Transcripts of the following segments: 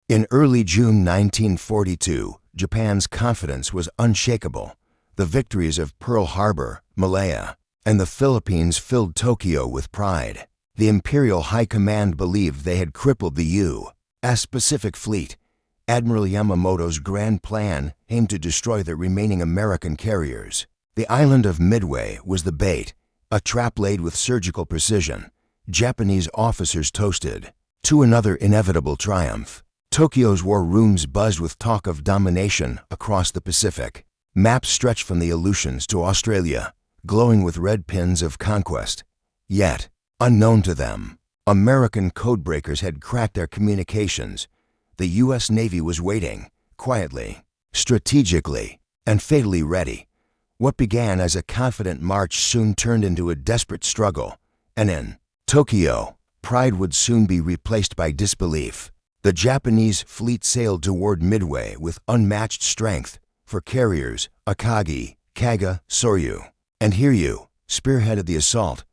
In early June 1942, Japan's confidence was unshakable. The victories of Pearl Harbor, Malaya, and the Philippines filled Tokyo with pride. The Imperial High Command believed they had crippled the U.S. Pacific Fleet. Admiral Yamamoto's grand plan aimed to destroy the remaining American carriers. The island of Midway was the bait, a trap laid with surgical precision. Japanese officers toasted to another inevitable triumph. Tokyo's war rooms buzzed with talk of domination across the Pacific. Maps stretched from the Aleutians to Australia, glowing with red pins of conquest. Yet, unknown to them, American codebreakers had cracked their communications. The U.S. Navy was waiting, quietly, strategically, and fatally ready. What began as a confident march soon turned into a desperate struggle, and in Tokyo, pride would soon be replaced by disbelief. The Japanese fleet sailed toward Midway with unmatched strength. For carriers, Akagi, Kaga, Soryu, and Hiryu spearheaded the assault.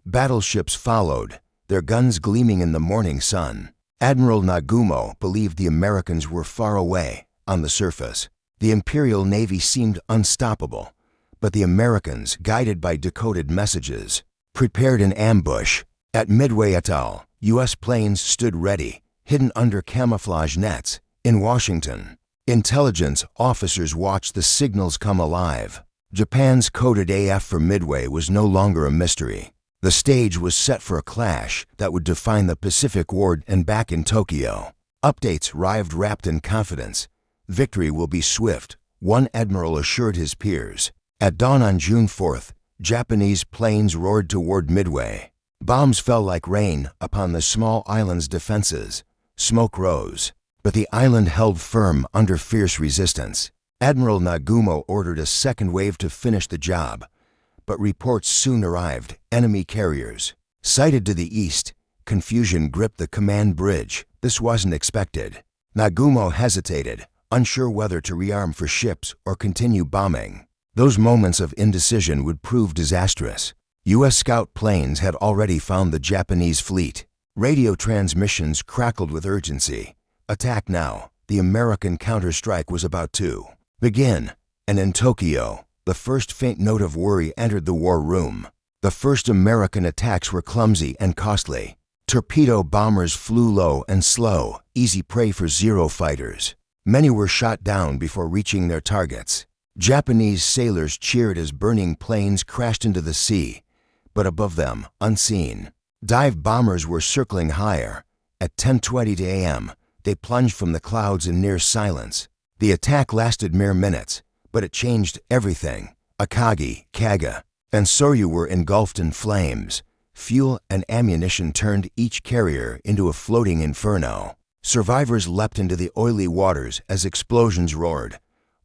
Battleships followed, their guns gleaming in the morning sun. Admiral Nagumo believed the Americans were far away, on the surface. The Imperial Navy seemed unstoppable, but the Americans, guided by decoded messages, prepared an ambush. At Midway Atoll, U.S. planes stood ready, hidden under camouflage nets. In Washington, intelligence officers watched the signals come alive. Japan's coded AF for Midway was no longer a mystery. The stage was set for a clash that would define the Pacific War. And back in Tokyo, updates arrived wrapped in confidence. Victory will be swift, one admiral assured his peers. At dawn on June 4th, Japanese planes roared toward Midway. Bombs fell like rain upon the small island's defenses. Smoke rose, but the island held firm under fierce resistance. Admiral Nagumo ordered a second wave to finish the job, but reports soon arrived. Enemy carriers sighted to the east. Confusion gripped the command bridge. This wasn't expected. Nagumo hesitated, unsure whether to rearm for ships or continue bombing. Those moments of indecision would prove disastrous. U.S. scout planes had already found the Japanese fleet. Radio transmissions crackled with urgency. Attack now. The American counterstrike was about to begin. And in Tokyo, the first faint note of worry entered the war room. The first American attacks were clumsy and costly. Torpedo bombers flew low and slow, easy prey for Zero fighters. Many were shot down before reaching their targets. Japanese sailors cheered as burning planes crashed into the sea, but above them, unseen, dive bombers were circling higher. At 10:20 a.m., they plunged from the clouds in near silence. The attack lasted mere minutes, but it changed everything. Akagi, Kaga, and Soryu were engulfed in flames. Fuel and ammunition turned each carrier into a floating inferno. Survivors leapt into the oily waters as explosions roared.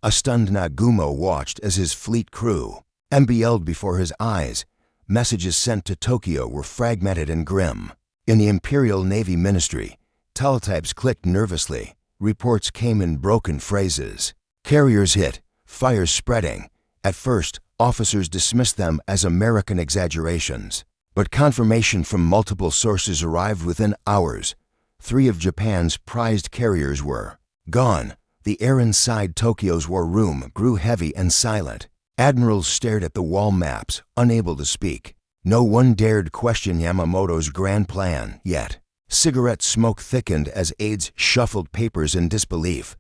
A stunned Nagumo watched as his fleet crew MBL'd before his eyes. Messages sent to Tokyo were fragmented and grim. In the Imperial Navy Ministry, teletypes clicked nervously. Reports came in broken phrases. Carriers hit, fires spreading. At first, officers dismissed them as American exaggerations. But confirmation from multiple sources arrived within hours. 3 of Japan's prized carriers were gone. The air inside Tokyo's war room grew heavy and silent. Admirals stared at the wall maps, unable to speak. No one dared question Yamamoto's grand plan yet. Cigarette smoke thickened as aides shuffled papers in disbelief.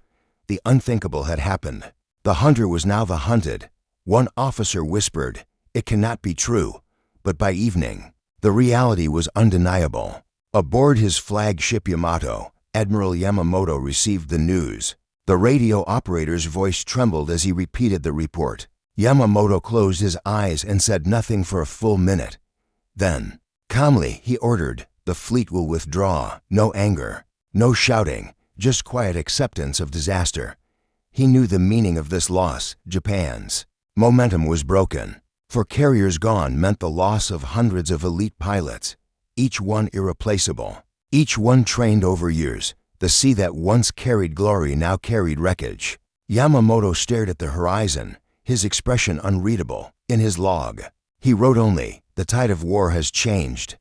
The unthinkable had happened. The hunter was now the hunted. One officer whispered, "It cannot be true." But by evening, the reality was undeniable. Aboard his flagship Yamato, Admiral Yamamoto received the news. The radio operator's voice trembled as he repeated the report. Yamamoto closed his eyes and said nothing for a full minute. Then, calmly, he ordered, "The fleet will withdraw." No anger, no shouting, just quiet acceptance of disaster. He knew the meaning of this loss. Japan's momentum was broken. For carriers gone meant the loss of hundreds of elite pilots, each one irreplaceable, each one trained over years. The sea that once carried glory now carried wreckage. Yamamoto stared at the horizon, his expression unreadable. In his log, he wrote only, "The tide of war has changed."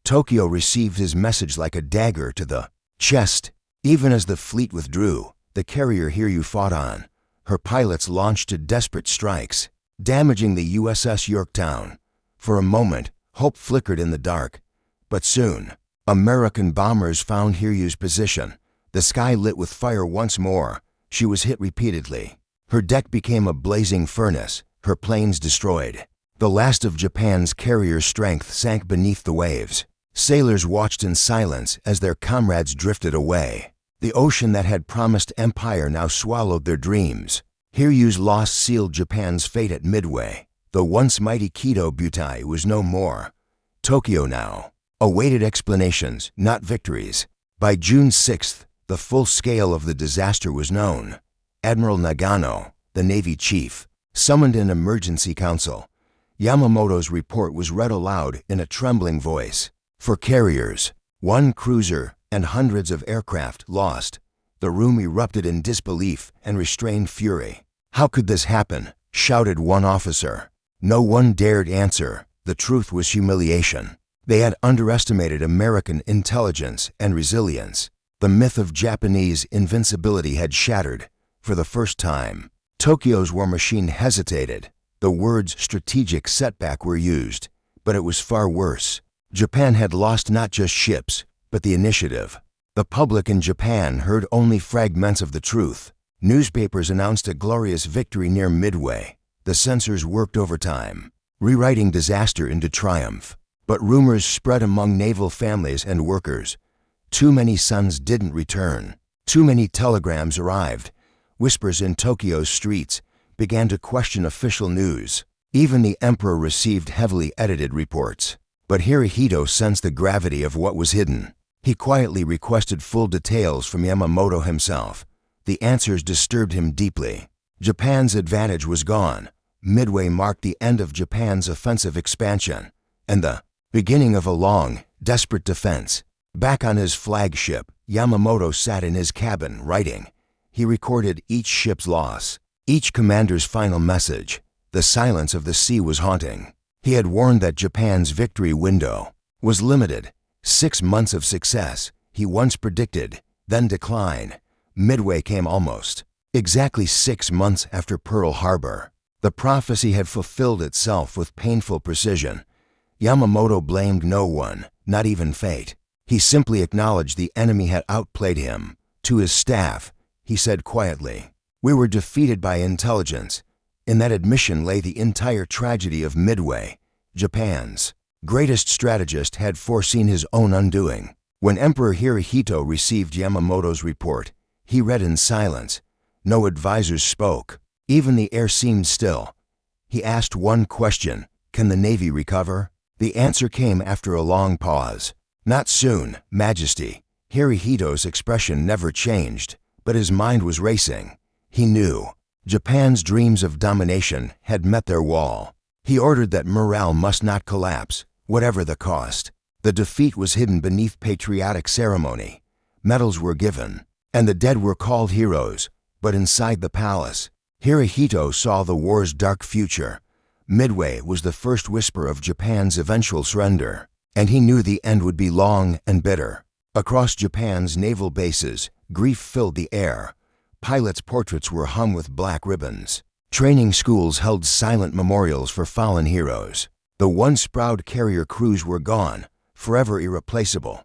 Tokyo received his message like a dagger to the chest. Even as the fleet withdrew, the carrier Hiryu fought on. Her pilots launched desperate strikes, damaging the USS Yorktown. For a moment, hope flickered in the dark. But soon, American bombers found Hiryu's position. The sky lit with fire once more. She was hit repeatedly. Her deck became a blazing furnace, her planes destroyed. The last of Japan's carrier strength sank beneath the waves. Sailors watched in silence as their comrades drifted away. The ocean that had promised empire now swallowed their dreams. Hiryu's loss sealed Japan's fate at Midway. The once mighty Kido Butai was no more. Tokyo now awaited explanations, not victories. By June 6th, the full scale of the disaster was known. Admiral Nagano, the Navy chief, summoned an emergency council. Yamamoto's report was read aloud in a trembling voice. For carriers, 1 cruiser and hundreds of aircraft lost. The room erupted in disbelief and restrained fury. "How could this happen?" shouted one officer. No one dared answer. The truth was humiliation. They had underestimated American intelligence and resilience. The myth of Japanese invincibility had shattered. For the first time, Tokyo's war machine hesitated. The words strategic setback were used, but it was far worse. Japan had lost not just ships, but the initiative. The public in Japan heard only fragments of the truth. Newspapers announced a glorious victory near Midway. The censors worked overtime, rewriting disaster into triumph. But rumors spread among naval families and workers. Too many sons didn't return. Too many telegrams arrived. Whispers in Tokyo's streets began to question official news. Even the emperor received heavily edited reports. But Hirohito sensed the gravity of what was hidden. He quietly requested full details from Yamamoto himself. The answers disturbed him deeply. Japan's advantage was gone. Midway marked the end of Japan's offensive expansion and the beginning of a long, desperate defense. Back on his flagship, Yamamoto sat in his cabin writing. He recorded each ship's loss, each commander's final message. The silence of the sea was haunting. He had warned that Japan's victory window was limited. 6 months of success, he once predicted, then decline. Midway came almost exactly 6 months after Pearl Harbor. The prophecy had fulfilled itself with painful precision. Yamamoto blamed no one, not even fate. He simply acknowledged the enemy had outplayed him. To his staff, he said quietly, "We were defeated by intelligence." In that admission lay the entire tragedy of Midway. Japan's greatest strategist had foreseen his own undoing. When Emperor Hirohito received Yamamoto's report, he read in silence. No advisors spoke. Even the air seemed still. He asked one question: "Can the Navy recover?" The answer came after a long pause. "Not soon, Majesty." Hirohito's expression never changed, but his mind was racing. He knew Japan's dreams of domination had met their wall. He ordered that morale must not collapse, whatever the cost. The defeat was hidden beneath patriotic ceremony. Medals were given, and the dead were called heroes. But inside the palace, Hirohito saw the war's dark future. Midway was the first whisper of Japan's eventual surrender, and he knew the end would be long and bitter. Across Japan's naval bases, grief filled the air. Pilots' portraits were hung with black ribbons. Training schools held silent memorials for fallen heroes. The once proud carrier crews were gone, forever irreplaceable.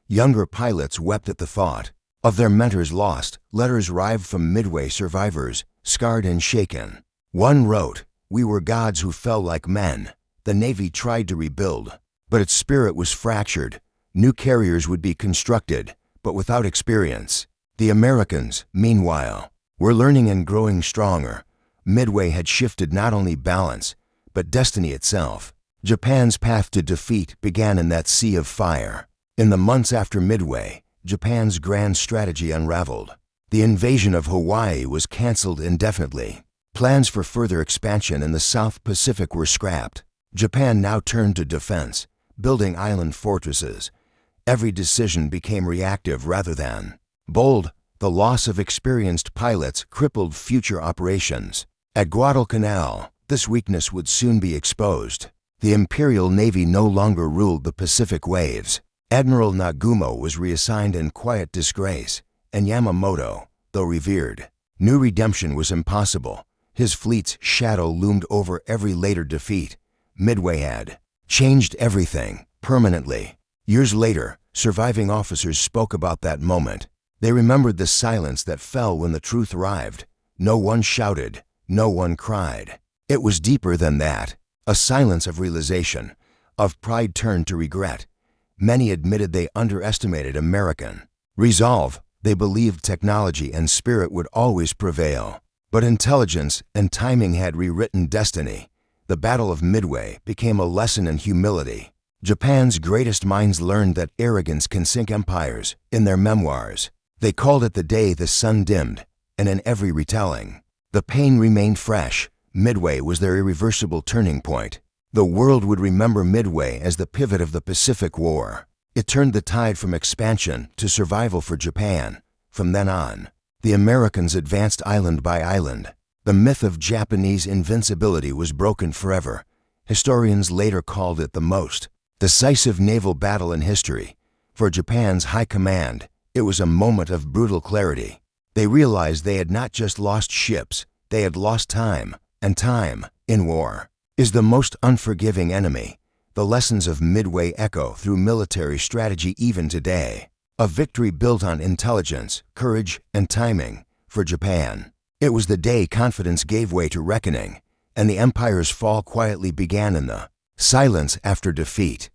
Younger pilots wept at the thought of their mentors lost. Letters arrived from Midway survivors, scarred and shaken. One wrote, "We were gods who fell like men." The Navy tried to rebuild, but its spirit was fractured. New carriers would be constructed, but without experience. The Americans, meanwhile, were learning and growing stronger. Midway had shifted not only balance, but destiny itself. Japan's path to defeat began in that sea of fire. In the months after Midway, Japan's grand strategy unraveled. The invasion of Hawaii was canceled indefinitely. Plans for further expansion in the South Pacific were scrapped. Japan now turned to defense, building island fortresses. Every decision became reactive rather than bold. The loss of experienced pilots crippled future operations. At Guadalcanal, this weakness would soon be exposed. The Imperial Navy no longer ruled the Pacific waves. Admiral Nagumo was reassigned in quiet disgrace. and Yamamoto, though revered, knew redemption was impossible. His fleet's shadow loomed over every later defeat. Midway had changed everything, permanently. Years later, surviving officers spoke about that moment. They remembered the silence that fell when the truth arrived. No one shouted, no one cried. It was deeper than that, a silence of realization, of pride turned to regret. Many admitted they underestimated American resolve. They believed technology and spirit would always prevail. But intelligence and timing had rewritten destiny. The Battle of Midway became a lesson in humility. Japan's greatest minds learned that arrogance can sink empires. In their memoirs, they called it the day the sun dimmed, and in every retelling, the pain remained fresh. Midway was their irreversible turning point. The world would remember Midway as the pivot of the Pacific War. It turned the tide from expansion to survival for Japan. From then on, the Americans advanced island by island. The myth of Japanese invincibility was broken forever. Historians later called it the most decisive naval battle in history. For Japan's high command, it was a moment of brutal clarity. They realized they had not just lost ships, they had lost time, and time, in war, is the most unforgiving enemy. The lessons of Midway echo through military strategy even today. A victory built on intelligence, courage, and timing. For Japan, it was the day confidence gave way to reckoning, and the empire's fall quietly began in the silence after defeat.